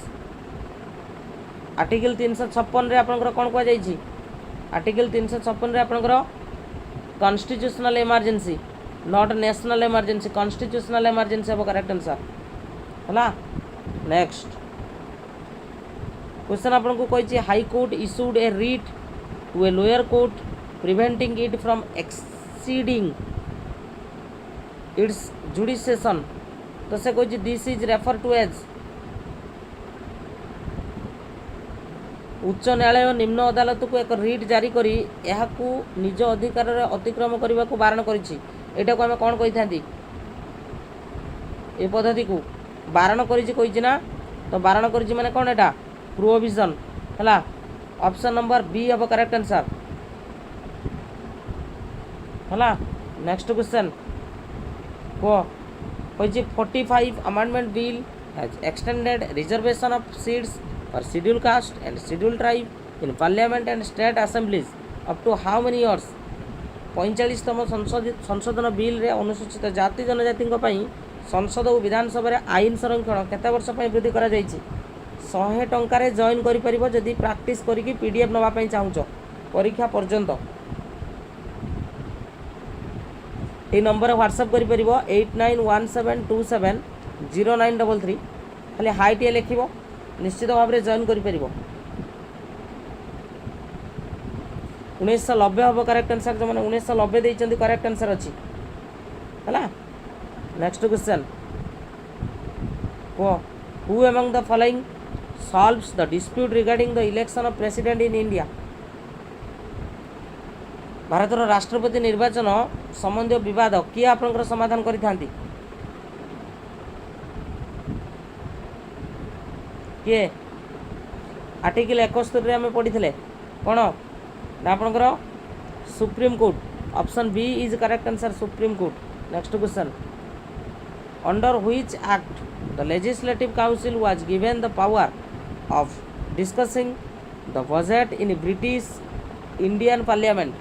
आर्टिकल 356 रे आपनकर कोन कह जायछि आर्टिकल 356 रे आपनकर constitutional emergency not national emergency constitutional emergency अब करेक्ट आंसर हला नेक्स्ट क्वेश्चन आपन को कहि high court issued a writ to a lower court preventing it from exceeding its jurisdiction तो से कहि this is refer to as उच्च न्यायालय निम्न अदालत को एक रिट जारी करी यहाकू निज अधिकार रे अतिक्रम करने को बारण करिछि एटा को हम कोन कहि थांती ए पद्धति को बारण करिछि कहिछि ना तो बारण करिछि माने कोन एटा प्रोविजन हला ऑप्शन नंबर बी अब करेक्ट आंसर हला नेक्स्ट क्वेश्चन को कहिछि 45 amendment bill has extended reservation of seats for scheduled caste and scheduled tribe in parliament and state assemblies up to how many years 45तम संशोधन bill रे अनुसूचित जाति जनजाति संसद और विधानसभा आईन संरक्षण केते वर्ष वृद्धि करा जायछि 100 टंकार जॉइन करिपरिबो जदि प्रैक्टिस करिकि पीडीएफ नवा पई चाहुचो परीक्षा पर्यंत ये नंबर व्हाट्सएप करिपरिबो 8917270933 खाली हाई टी लिखिबो निश्चित भाव में जॉइन करिपरिबो 1990 हम करेक्ट आंसर जो मैंने 1990 देइचंदी करेक्ट आंसर अछि हला नेक्स्ट क्वेश्चन को who among the following solves the dispute regarding the election of president in India Bharat राष्ट्रपति निर्वाचन संबंधी विवाद किए आपनकर समाधान करिथांती किए आर्टिकल 71 रे हमें पढ़ी थिले कोन आपनकर Supreme Court option B is correct answer Supreme Court next question under which act the legislative council was given the power of discussing the budget in British Indian parliament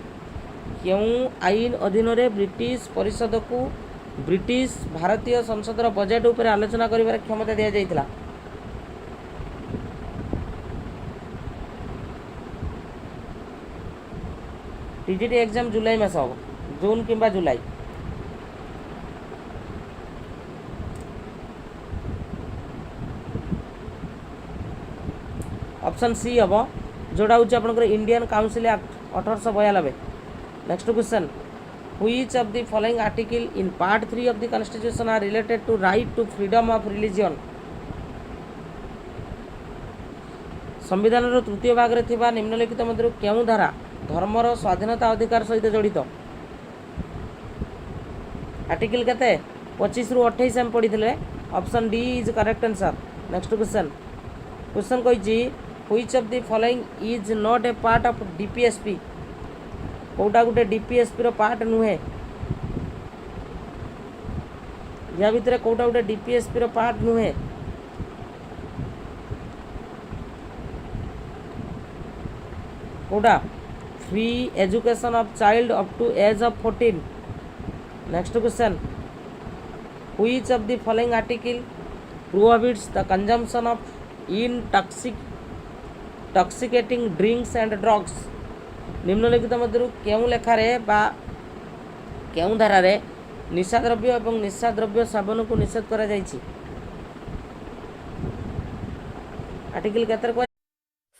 क्यों आईन अधीन रे ब्रिटिश परिषद को ब्रिटिश भारतीय संसदर budget उपर आलोचना करिवार क्षमता दिया जाइतिला टीजीटी एग्जाम जुलाई मास हम जून किंबा जुलाई ऑप्शन सी हम जोड़ा हूँ आपंकर Indian council act 1892 next question which of the following article in part 3 of the constitution are related to right to freedom of religion संविधान तृतीय भाग रे थिबा निम्नलिखित मध्य केउं धारा धर्मर स्वाधीनता अधिकार सहित जड़ित आर्टिकल केते 25 रु 28 हम पढ़ी थिले option D is correct answer next question कहिछि which of the following is not a part of DPSP कोटा गुटे डीपीएसपी रो पार्ट नुहे या भितर कोटा गुटे डीपीएसपी रो पार्ट नुहे कोटा free education of child up to age of 14 next question which of the following article prohibits the consumption of intoxicating drinks and drugs निम्नलिखित मध्य केउं लेखारे बा केउं धारारे निशाद्रव्य एवं निशाद्रव्य सेवन को निषेध करा जायछि आर्टिकल केतर को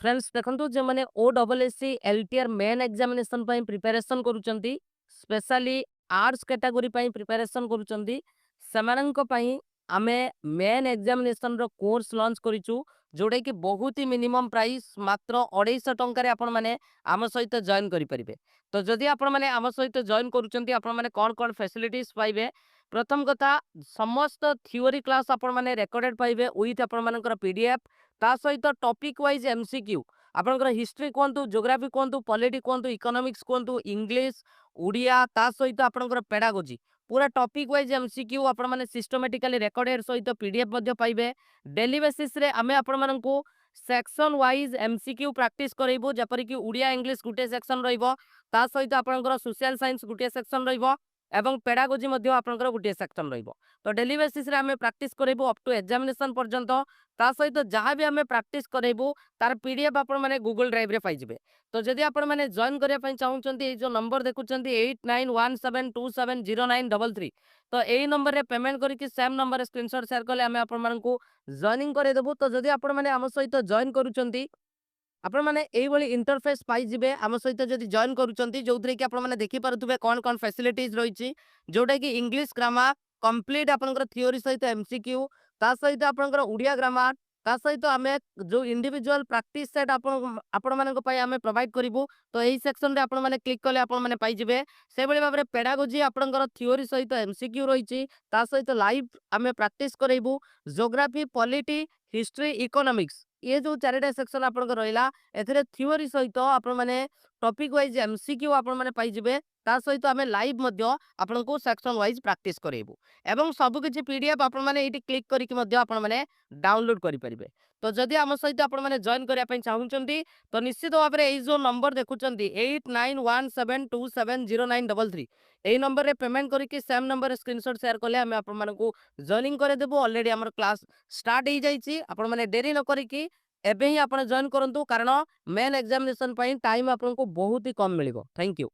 फ्रेंड्स देखंतु जे माने ओडब्ल्यूएससी एलटीआर मेन एग्जामिनेशन पई प्रिपरेशन करूचंती स्पेशली आर्ट्स कैटेगरी पई प्रिपरेशन करूचंती सेमानंक पई आमे मेन एग्जामिनेशन रो कोर्स लॉन्च करिचु जोड़े कि बहुत ही मिनिमम प्राइस मात्र 250 टंका रे आपण माने आम सहित जॉइन करि परिबे तो जदि आपण माने आम सहित जॉइन करूचंती आपण माने कोन कोन फैसिलिटीज पाइबे प्रथम कथा समस्त थ्योरी क्लास आपण माने रिकॉर्डेड पाइबे विथ आपण मानकर पीडीएफ ता सहित टॉपिक वाइज एमसीक्यू आपनकर हिस्ट्री कोंतु ज्योग्राफी कोंतु पॉलिटी कोंतु इकोनॉमिक्स कोंतु इंग्लिश उड़िया ता सहित आपनकर पेडागोजी पूरा टॉपिक वाइज एमसीक्यू आपण माने सिस्टमैटिकली रिकॉर्डेड सहित पीडीएफ मध्ये पाइबे डेली बेसिस रे आमे आपण मानकू सेक्शन वाइज एमसीक्यू प्रैक्टिस करैबो जेपरि कि उड़िया इंग्लिश गुटे सेक्शन रहइबो ता सहित आपनकर सोशल साइंस गुटे सेक्शन रहइबो एवं पेडागोजी मध्ये आपनकर गुटे सेक्शन रहइबो तो डेली बेसिस रे आमे प्रैक्टिस करैबो अप टू एग्जामिनेशन पर्यंत ता सहित जहाँ भी आमे प्रैक्टिस करैबो तार पीडीएफ आपण माने गूगल ड्राइव रे पाइ जिवे तो जदि आपण माने जॉइन करिया पई चाहुचंती ए जो नंबर देखुचंती 8917270933 तो एई नंबर रे पेमेंट करिकि सेम नंबर रे स्क्रीनशॉट शेयर करले आमे आपण मानकू जॉइनिंग करे देबो तो जदि आपण माने आम सहित जॉइन करूचंती आपण माने एई भली इंटरफेस पाइ जिवे आम सहित जदि जॉइन करूचंती जोथरे कि आपण माने देखि पारुथबे कोन कोन फैसिलिटीज रहिछि जोटा कि इंग्लिश ग्रामर कंप्लीट आपनकर थ्योरी सहित एमसीक्यू ता सहित आपनकर उड़िया ग्रामर ता सहित आमे जो इंडिविजुअल प्रैक्टिस सेट आपण मानक पई आमे प्रोवाइड करिवु तो एही सेक्शन रे आपण माने क्लिक करले आपण माने पाइ जिवे से बळी भाबरे पेडागोजी आपनकर थ्योरी सहित एमसीक्यू रहिछि ता सहित लाइव आमे प्रैक्टिस करैबु ज्योग्राफी पॉलिटी हिस्ट्री इकोनॉमिक्स ये जो चारिटा सेक्शन आपनकर रहिला एथरे थ्योरी सहित आपण माने टॉपिक वाइज एमसीक्यू आपण माने पाई जिवे ता सहित आमे लाइव मध्य आपनको सेक्शन वाइज प्रैक्टिस करेबु एवं सब किछि पीडीएफ आपण माने एटी क्लिक करिक मध्य आपण माने डाउनलोड करि परिबे। तो जदि आम सहित आपण माने जॉइन करिया पई चाहुचंती तो निश्चित भाव में जो नंबर देखुचंती 8917270933 एई नंबर रे पेमेंट करिक सेम नंबर स्क्रीनशॉट शेयर कले आमे आपण मानकू जॉइनिंग करे देबो। ऑलरेडी हमर क्लास स्टार्ट हो जाइछि आपण माने देरी न करिकी एबे ही आपण जॉइन करंतु कारण मेन एग्जामिनेशन पई टाइम आपनको बहुत ही कम मिलिबो। Thank you.